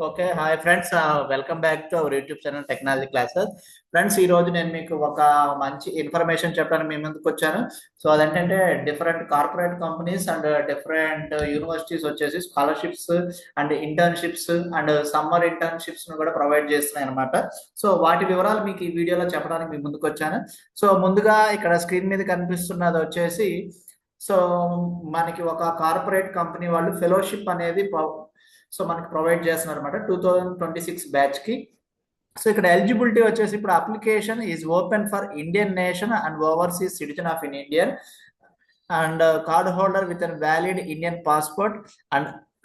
Okay. Hi friends. Welcome back to our YouTube channel technology classes. Friends, ఈ రోజు నేను మీకు ఒక మంచి ఇన్ఫర్మేషన్ చెప్పడానికి మీ ముందుకు వచ్చాను. సో అదేంటంటే different corporate companies and different universities వచ్చేసి scholarships and internships and summer internships ను కూడా ప్రొవైడ్ చేస్తున్నాయి అనమాట. సో వాటి వివరాలు మీకు ఈ వీడియోలో చెప్పడానికి మీ ముందుకు వచ్చాను. సో ముందుగా ఇక్కడ స్క్రీన్ మీద కనిపిస్తున్నది వచ్చేసి సో మనకి ఒక కార్పొరేట్ కంపెనీ వాళ్ళు ఫెలోషిప్ అనేది సో మనకి ప్రొవైడ్ చేస్తున్నారు అనమాట 2026 బ్యాచ్ కి. సో ఇక్కడ ఎలిజిబిలిటీ వచ్చేసి ఇప్పుడు application is open for Indian nation and overseas citizen of in Indian and card holder with an valid Indian passport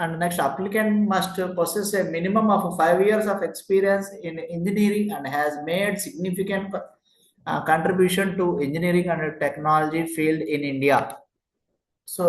and next applicant must possess a minimum of 5 years of experience in engineering and has made significant contribution to engineering and technology field in India. So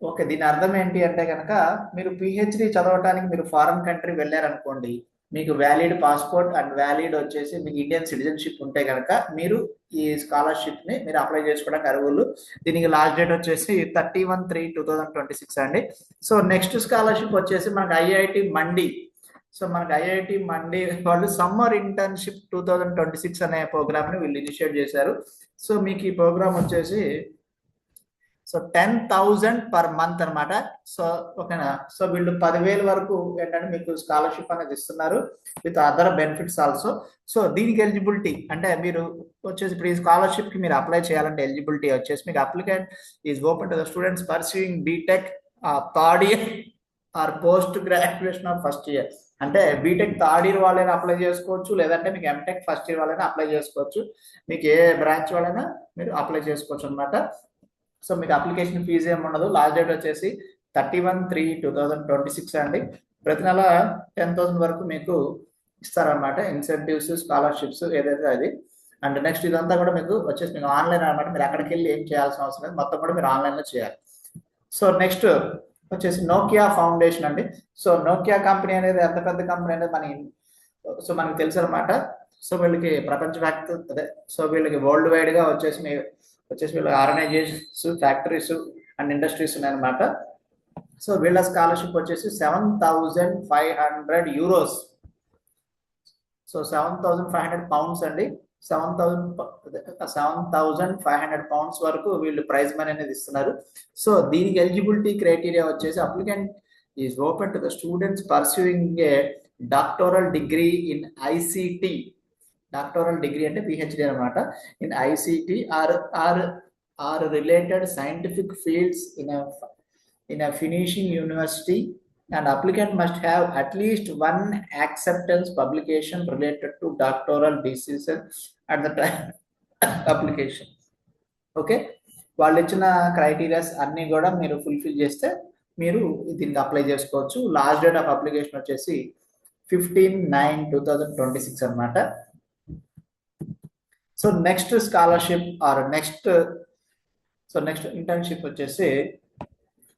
okay, దీని అర్థం ఏంటి అంటే కనుక మీరు PhD చదవటానికి మీరు foreign country వెళ్ళారనుకోండి, మీకు వ్యాలిడ్ పాస్పోర్ట్ అండ్ వ్యాలిడ్ వచ్చేసి మీకు ఇండియన్ సిటిజన్షిప్ ఉంటే కనుక మీరు ఈ స్కాలర్షిప్ ని మీరు అప్లై చేసుకోవడానికి అర్హులు. దీనికి లాస్ట్ డేట్ వచ్చేసి 31/3/2026 అండి. సో నెక్స్ట్ స్కాలర్షిప్ వచ్చేసి మనకి ఐఐటి మండి. సో మనకి ఐఐటి మండి వాళ్ళు సమ్మర్ ఇంటర్న్షిప్ 2026 అనే ప్రోగ్రామ్ ని వీళ్ళు ఇనిషియేట్ చేశారు. సో మీకు ఈ ప్రోగ్రామ్ వచ్చేసి సో 10,000 పర్ మంత్ అనమాట. సో ఓకేనా. సో వీళ్ళు 10,000 వరకు ఏంటంటే మీకు స్కాలర్షిప్ అనేది ఇస్తున్నారు with other benefits also. So దీనికి ఎలిజిబిలిటీ అంటే మీరు వచ్చేసి ఇప్పుడు ఈ స్కాలర్షిప్ కి మీరు అప్లై చేయాలంటే ఎలిజిబిలిటీ వచ్చేసి మీకు applicant is open to the students pursuing BTech third year or post graduation of first year. అంటే బీటెక్ థర్డ్ ఇయర్ వాళ్ళైనా అప్లై చేసుకోవచ్చు, లేదంటే మీకు ఎంటెక్ ఫస్ట్ ఇయర్ వాళ్ళైనా అప్లై చేసుకోవచ్చు. మీకు ఏ బ్రాంచ్ వాళ్ళైనా మీరు అప్లై చేసుకోవచ్చు అనమాట. సో మీకు అప్లికేషన్ ఫీజు ఏమి ఉండదు. లాస్ట్ డేట్ వచ్చేసి 31/3/2026 అండి. ప్రతి నెల 10,000 వరకు మీకు ఇస్తారనమాట ఇన్సెంటివ్స్, స్కాలర్షిప్స్ ఏదైతే అది. అండ్ నెక్స్ట్ ఇదంతా కూడా మీకు వచ్చేసి మీకు ఆన్లైన్ అనమాట. మీరు అక్కడికి వెళ్ళి ఏం చేయాల్సిన అవసరం లేదు, మొత్తం కూడా మీరు ఆన్లైన్లో చేయాలి. సో నెక్స్ట్ వచ్చేసి నోకియా ఫౌండేషన్ అండి. సో నోకియా కంపెనీ అనేది ఎంత పెద్ద కంపెనీ అనేది మనకి తెలుసు అనమాట. సో వీళ్ళకి ప్రపంచవ్యాప్త అదే సో వీళ్ళకి వరల్డ్ వైడ్ గా వచ్చేసి వీళ్ళ ఆర్గనైజేషన్స్, ఫ్యాక్టరీస్ అండ్ ఇండస్ట్రీస్ ఉన్నాయన్నమాట. సో వీళ్ళ స్కాలర్షిప్ వచ్చేసి 7,500 యూరోస్. సో 7,500 పౌండ్స్ అండి. 7,500 పౌండ్స్ వరకు వీళ్ళు ప్రైజ్ మనీ అనేది ఇస్తున్నారు. సో దీనికి ఎలిజిబిలిటీ క్రైటీరియా వచ్చేసి applicant is open to the students pursuing a doctoral degree in ICT. Doctoral degree అంటే పిహెచ్డి అనమాట. In ICT or related scientific fields in a finishing university, and applicant must have at least one acceptance publication related to doctoral decision at the time application. Okay, వాళ్ళు ఇచ్చిన criterias అన్ని కూడా మీరు fulfil చేస్తే మీరు దీనికి apply చేసుకోవచ్చు. Last date of application వచ్చేసి 15/9/2026 అనమాట. So next scholarship or next internship వచ్చేసి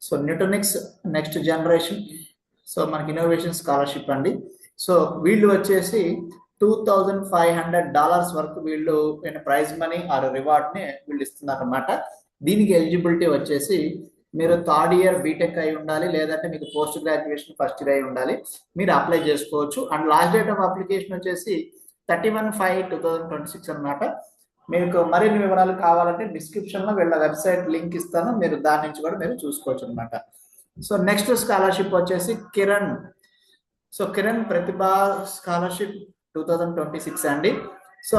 so Newtonics next generation. So మనకి ఇన్నోవేషన్ స్కాలర్షిప్ అండి. సో వీళ్ళు వచ్చేసి $2,500 వరకు వీళ్ళు ప్రైజ్ మనీ ఆర్ రివార్డ్ ని వీళ్ళు ఇస్తున్నారు అనమాట. దీనికి ఎలిజిబిలిటీ వచ్చేసి మీరు థర్డ్ ఇయర్ బీటెక్ అయి ఉండాలి, లేదంటే మీకు పోస్ట్ గ్రాడ్యుయేషన్ ఫస్ట్ ఇయర్ అయి ఉండాలి, మీరు అప్లై చేసుకోవచ్చు. And last date of application వచ్చేసి 31/5/2026 అనమాట. మీకు మరిన్ని వివరాలు కావాలంటే డిస్క్రిప్షన్ లో వీళ్ళ వెబ్సైట్ లింక్ ఇస్తాను, మీరు దాని నుంచి కూడా మీరు చూసుకోవచ్చు అనమాట. సో నెక్స్ట్ స్కాలర్షిప్ వచ్చేసి కిరణ్. సో కిరణ్ ప్రతిభ స్కాలర్షిప్ 2026 అండి. సో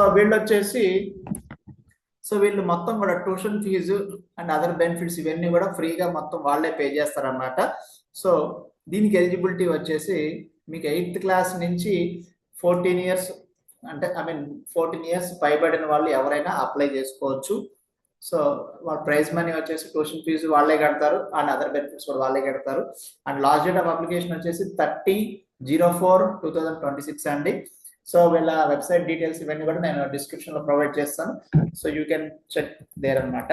వీళ్ళు మొత్తం కూడా tuition fee and other benefits ఇవన్నీ కూడా ఫ్రీగా మొత్తం వాళ్ళే పే చేస్తారనమాట. సో దీనికి ఎలిజిబిలిటీ వచ్చేసి మీకు 8th క్లాస్ నుంచి 14 ఇయర్స్ అంటే 14 ఇయర్స్ పైబడిన వాళ్ళు ఎవరైనా అప్లై చేసుకోవచ్చు. సో వాళ్ళ ప్రైజ్ మనీ వచ్చేసి ట్యూషన్ ఫీజు వాళ్ళే కడతారు అండ్ అదర్ బెనిఫిట్స్ కూడా వాళ్ళే కడతారు. And last date of application వచ్చేసి 30/04/2026 అండి. సో వీళ్ళ వెబ్సైట్ డీటెయిల్స్ ఇవన్నీ కూడా నేను డిస్క్రిప్షన్ లో ప్రొవైడ్ చేస్తాను. So you can check there అనమాట.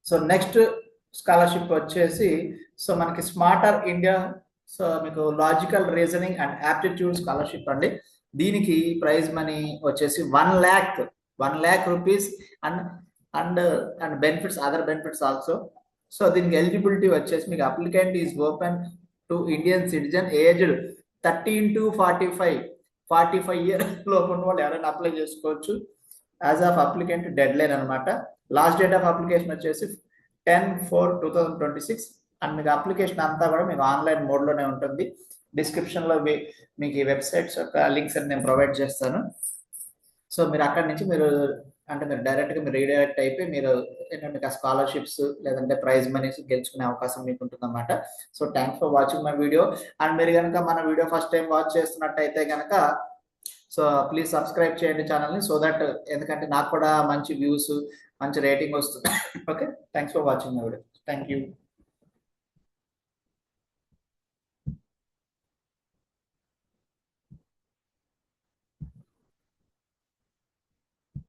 సో నెక్స్ట్ స్కాలర్షిప్ వచ్చేసి సో మనకి స్మార్టర్ ఇండియా. సో మీకు logical reasoning and aptitude scholarship అండి. దీనికి ప్రైజ్ మనీ వచ్చేసి 1,00,000 rupees and benefits, other benefits also. So దీనికి ఎలిజిబిలిటీ వచ్చేసి మీకు applicant is open to Indian citizen aged 13 to 45 year లోపు ఉన్న వాళ్ళు ఎవరైనా అప్లై చేసుకోవచ్చు. As of applicant deadline అనమాట. లాస్ట్ డేట్ ఆఫ్ అప్లికేషన్ వచ్చేసి 10/4/2026. అండ్ మీకు అప్లికేషన్ అంతా కూడా మీకు ఆన్లైన్ మోడ్లోనే ఉంటుంది. డిస్క్రిప్షన్లో మీకు ఈ వెబ్సైట్స్ యొక్క లింక్స్ అని నేను ప్రొవైడ్ చేస్తాను. సో మీరు అక్కడి నుంచి మీరు డైరెక్ట్గా మీరు రీడైరెక్ట్ అయిపోయి మీరు ఏంటంటే మీకు ఆ స్కాలర్షిప్స్ లేదంటే ప్రైజ్ మనీస్ గెలుచుకునే అవకాశం మీకు ఉంటుంది అనమాట. So thanks for watching my video. And మీరు కనుక మన వీడియో ఫస్ట్ టైం వాచ్ చేస్తున్నట్టయితే కనుక సో ప్లీజ్ సబ్స్క్రైబ్ చేయండి ఛానల్ని, సో దట్ ఎందుకంటే నాకు కూడా మంచి వ్యూస్ మంచి రేటింగ్ వస్తుంది. Okay, thanks for watching my video. Thank you.